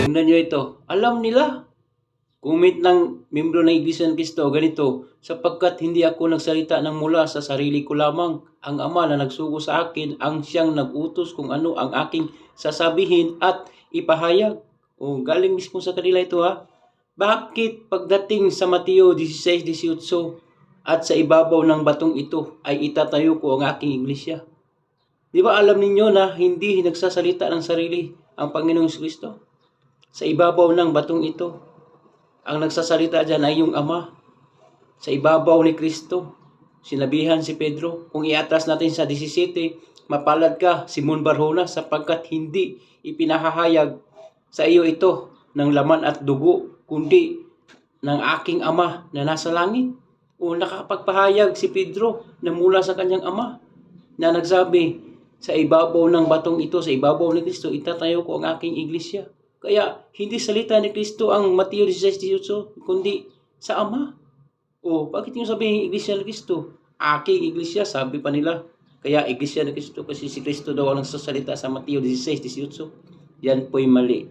Tingnan nyo ito. Alam nila. Comment ng membro ng Iglesia ni Cristo, ganito, sapagkat hindi ako nagsalita ng mula sa sarili ko lamang, ang Ama na nagsugo sa akin, ang siyang nagutos kung ano ang aking sasabihin at ipahayag. O, galing mismo sa kanila ito ha. Bakit pagdating sa Mateo 16:18 at sa ibabaw ng batong ito ay itatayo ko ang aking iglesia? Di ba alam ninyo na hindi nagsasalita ng sarili ang Panginoong Kristo? Sa ibabaw ng batong ito, ang nagsasalita dyan ay yung Ama. Sa ibabaw ni Kristo, sinabihan si Pedro, kung iatras natin sa 17, mapalad ka, Simon Barjona, sapagkat hindi ipinahahayag sa iyo ito ng laman at dugo, kundi ng aking Ama na nasa langit. O nakapagpahayag si Pedro na mula sa kanyang Ama, na nagsabi, sa ibabaw ng batong ito, sa ibabaw ni Kristo, itatayo ko ang aking iglesia. Kaya, hindi salita ni Kristo ang Mateo 16:18, kundi sa Ama. O, bakit yung sabihin iglesia ni Kristo? Aking iglesia, sabi pa nila. Kaya, iglesia ni Kristo kasi si Kristo daw ang nagsasalita sa Mateo 16:18. Yan po'y mali.